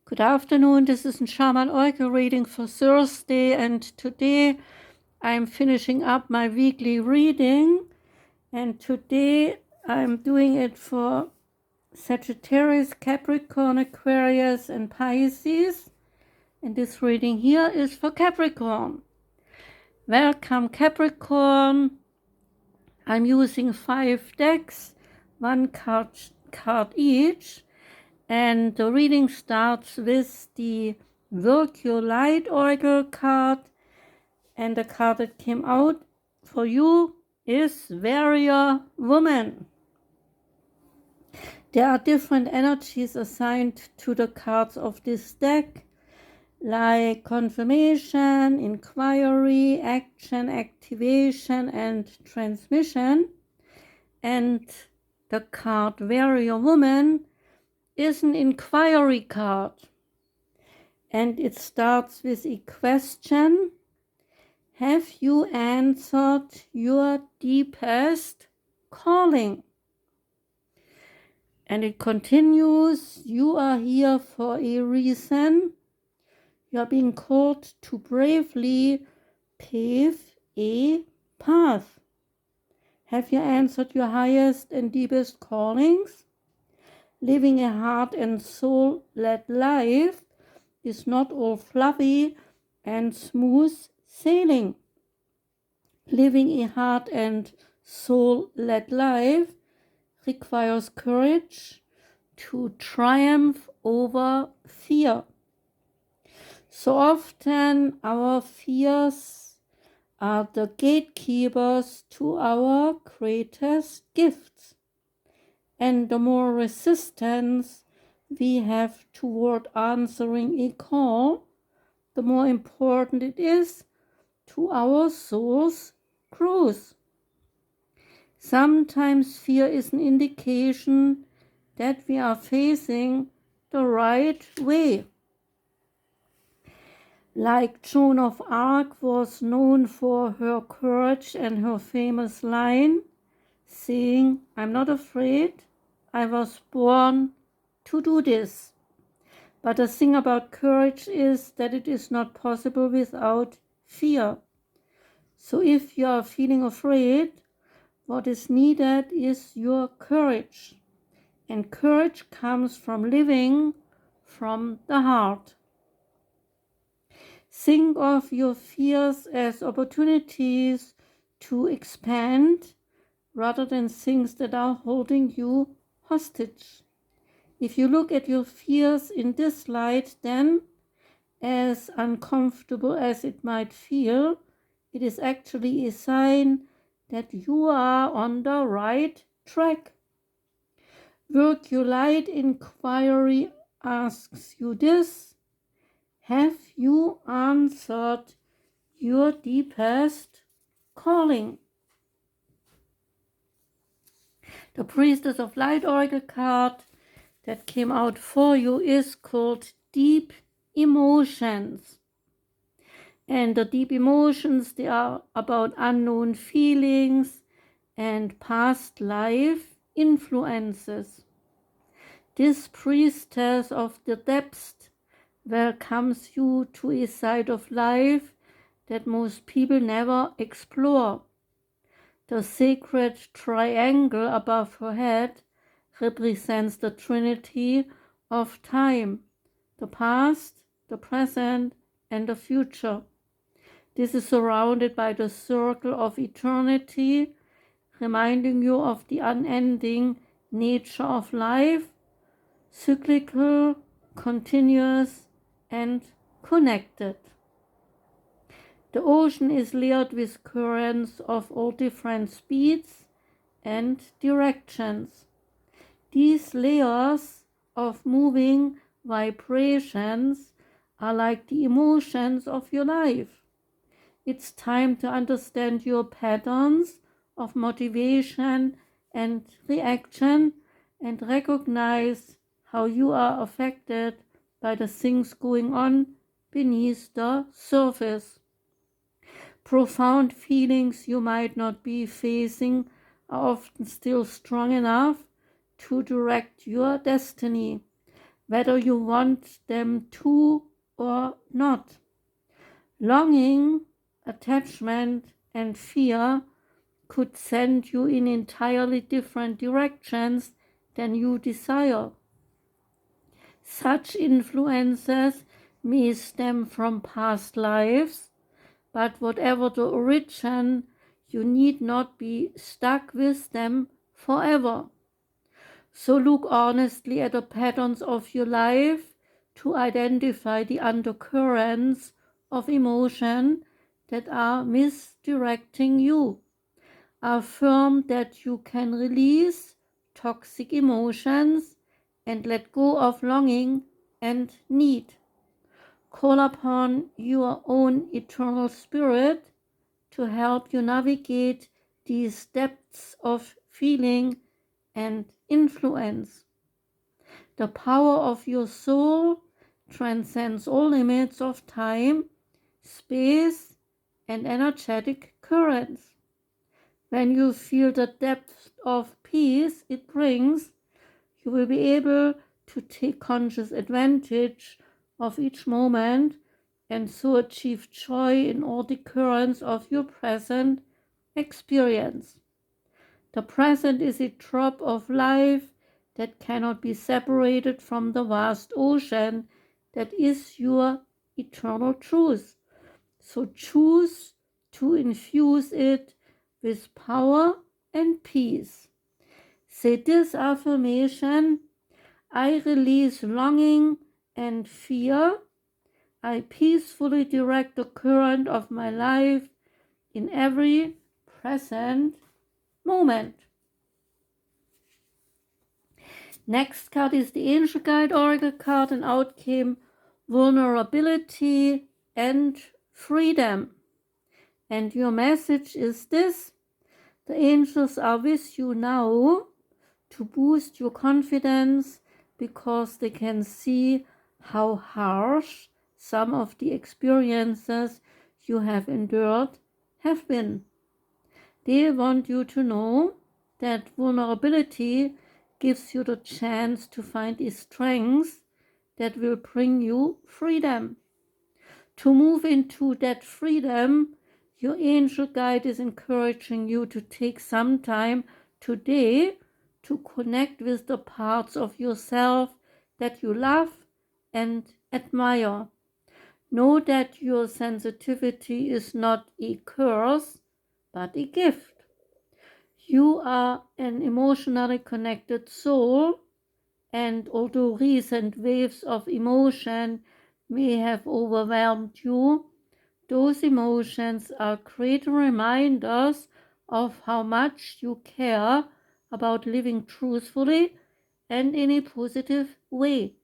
Good afternoon, this is a Shaman Oracle reading for Thursday, and today I'm finishing up my weekly reading, and today I'm doing it for Sagittarius, Capricorn, Aquarius and Pisces, and this reading here is for Capricorn. Welcome Capricorn. I'm using 5 decks, one card each. And the reading starts with the Work Your Light Oracle card. And the card that came out for you is Warrior Woman. There are different energies assigned to the cards of this deck, like confirmation, inquiry, action, activation, and transmission. And the card Warrior Woman is an inquiry card, and it starts with a question. Have you answered your deepest calling? And it continues, you are here for a reason. You are being called to bravely pave a path. Have you answered your highest and deepest callings? Living a heart and soul-led life is not all fluffy and smooth sailing. Living a heart and soul-led life requires courage to triumph over fear. So often our fears are the gatekeepers to our greatest gifts. And the more resistance we have toward answering a call, the more important it is to our soul's growth. Sometimes fear is an indication that we are facing the right way. Like Joan of Arc was known for her courage and her famous line, saying, "I'm not afraid. I was born to do this." But the thing about courage is that it is not possible without fear. So if you are feeling afraid, what is needed is your courage. And courage comes from living from the heart. Think of your fears as opportunities to expand rather than things that are holding you hostage. If you look at your fears in this light, then, as uncomfortable as it might feel, it is actually a sign that you are on the right track. Work Your Light inquiry asks you this: have you answered your deepest calling? The Priestess of Light Oracle card that came out for you is called Deep Emotions. And the deep emotions, they are about unknown feelings and past life influences. This Priestess of the depths welcomes you to a side of life that most people never explore. The sacred triangle above her head represents the Trinity of time, the past, the present, and the future. This is surrounded by the circle of eternity, reminding you of the unending nature of life, cyclical, continuous, and connected. The ocean is layered with currents of all different speeds and directions. These layers of moving vibrations are like the emotions of your life. It's time to understand your patterns of motivation and reaction and recognize how you are affected by the things going on beneath the surface. Profound feelings you might not be facing are often still strong enough to direct your destiny. whether you want them to or not. Longing, attachment, and fear could send you in entirely different directions than you desire. Such influences may stem from past lives, but whatever the origin, you need not be stuck with them forever. So look honestly at the patterns of your life to identify the undercurrents of emotion that are misdirecting you. Affirm that you can release toxic emotions and let go of longing and need. Call upon your own eternal spirit to help you navigate these depths of feeling and influence. The power of your soul transcends all limits of time, space, and energetic currents. When you feel the depth of peace it brings, you will be able to take conscious advantage of each moment and so achieve joy in all the currents of your present experience. The present is a drop of life that cannot be separated from the vast ocean that is your eternal truth. So choose to infuse it with power and peace. Say this affirmation: I release longing and fear. I peacefully direct the current of my life in every present moment. Next card is the Angel Guide Oracle card, and out came vulnerability and freedom. And your message is this: the angels are with you now to boost your confidence because they can see how harsh some of the experiences you have endured have been. They want you to know that vulnerability gives you the chance to find a strength that will bring you freedom. To move into that freedom, your angel guide is encouraging you to take some time today to connect with the parts of yourself that you love and admire. Know that your sensitivity is not a curse, but a gift. You are an emotionally connected soul, and although recent waves of emotion may have overwhelmed you, those emotions are great reminders of how much you care about living truthfully and in a positive way.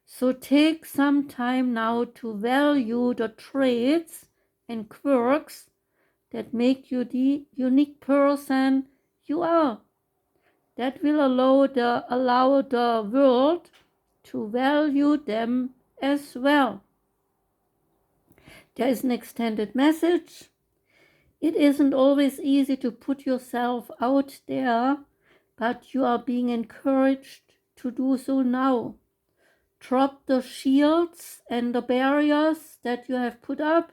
So take some time now to value the traits and quirks that make you the unique person you are. That will allow the world to value them as well. There is an extended message. It isn't always easy to put yourself out there, but you are being encouraged to do so now. Drop the shields and the barriers that you have put up,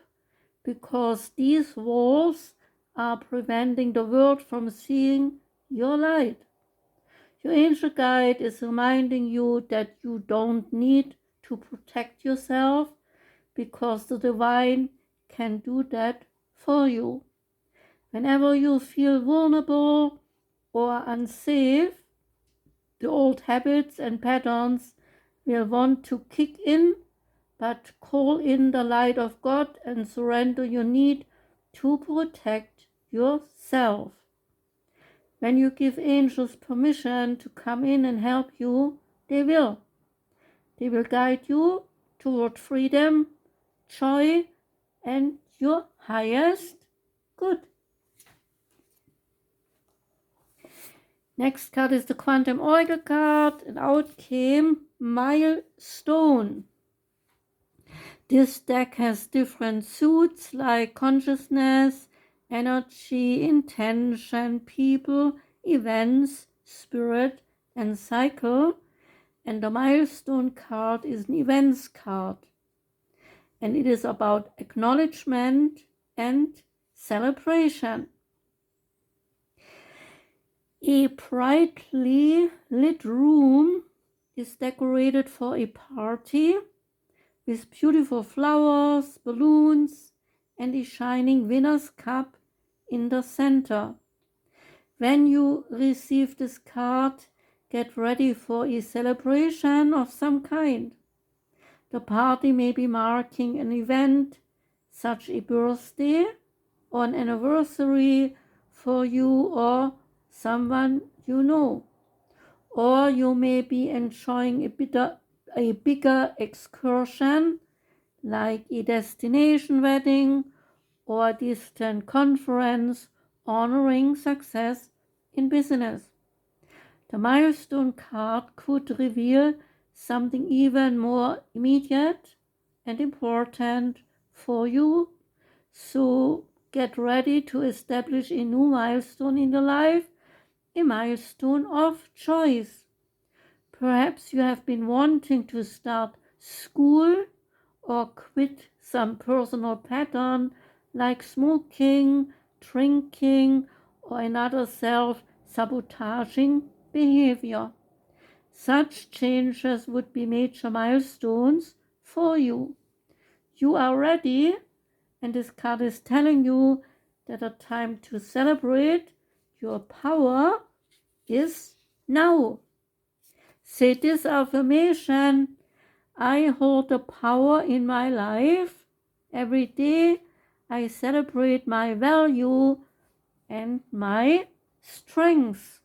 because these walls are preventing the world from seeing your light. Your angel guide is reminding you that you don't need to protect yourself, because the divine can do that for you. Whenever you feel vulnerable or unsafe, the old habits and patterns will want to kick in, but call in the light of God and surrender your need to protect yourself. When you give angels permission to come in and help you, they will. They will guide you toward freedom, joy, and your highest good. Next card is the Quantum Oracle card, and out came Milestone. This deck has different suits like consciousness, energy, intention, people, events, spirit, and cycle. And the milestone card is an events card. And it is about acknowledgement and celebration. A brightly lit room is decorated for a party with beautiful flowers, balloons, and a shining winner's cup in the center. When you receive this card, get ready for a celebration of some kind. The party may be marking an event, such a birthday or an anniversary for you or someone you know. Or you may be enjoying a bigger excursion, like a destination wedding or a distant conference honoring success in business. The milestone card could reveal something even more immediate and important for you. So get ready to establish a new milestone in your life, a milestone of choice. Perhaps you have been wanting to start school or quit some personal pattern like smoking, drinking, or another self-sabotaging behavior. Such changes would be major milestones for you. You are ready, and this card is telling you that the time to celebrate your power is now. Say this affirmation: I hold the power in my life. Every day I celebrate my value and my strengths.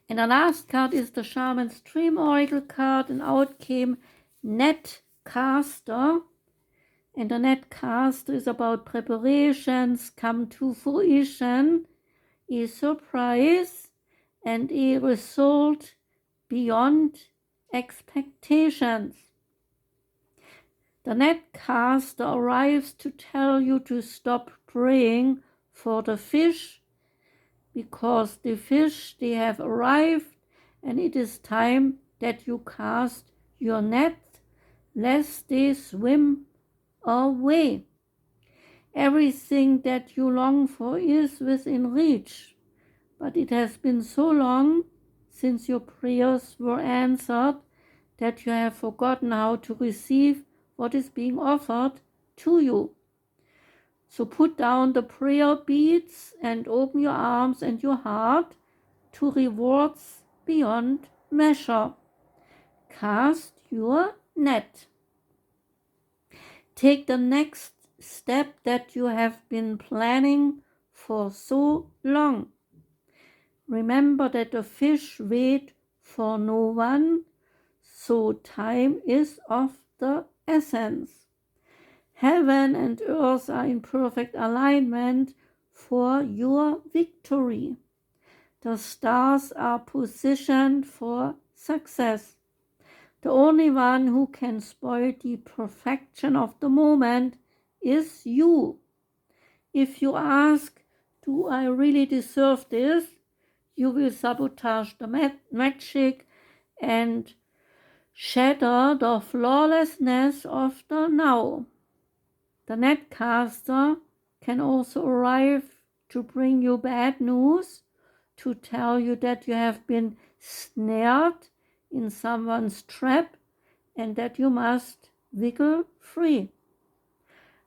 And the last card is the Shaman's Dream Oracle card, and out came Netcaster. And the Netcaster is about preparations come to fruition, a surprise, and a result beyond expectations. The Netcaster arrives to tell you to stop praying for the fish, because the fish, they have arrived, and it is time that you cast your net lest they swim away. Everything that you long for is within reach, but it has been so long since your prayers were answered that you have forgotten how to receive what is being offered to you. So put down the prayer beads and open your arms and your heart to rewards beyond measure. Cast your net. Take the next step that you have been planning for so long. Remember that the fish wait for no one, so time is of the essence. Heaven and earth are in perfect alignment for your victory. The stars are positioned for success. The only one who can spoil the perfection of the moment is you. If you ask, do I really deserve this? You will sabotage the magic and shatter the flawlessness of the now. The Netcaster can also arrive to bring you bad news, to tell you that you have been snared in someone's trap and that you must wiggle free.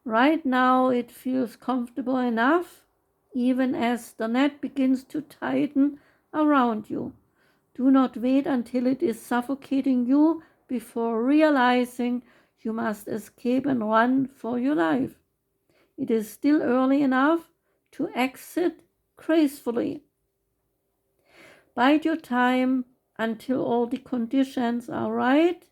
Right now it feels comfortable enough, even as the net begins to tighten around you. Do not wait until it is suffocating you before realizing you must escape and run for your life. It is still early enough to exit gracefully. Bide your time until all the conditions are right.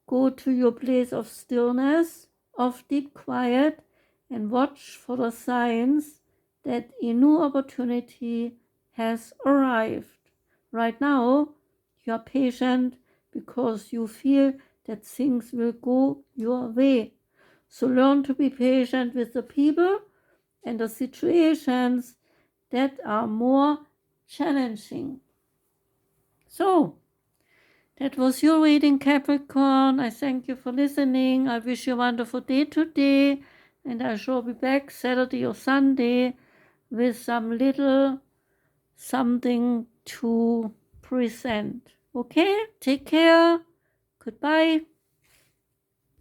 Go to your place of stillness, of deep quiet, and watch for the signs that a new opportunity has arrived. Right now, you are patient because you feel that things will go your way. So learn to be patient with the people and the situations that are more challenging. So, That was your reading, Capricorn. I thank you for listening. I wish you a wonderful day today. And I shall be back Saturday or Sunday with some little something to present. Okay? Take care. Goodbye.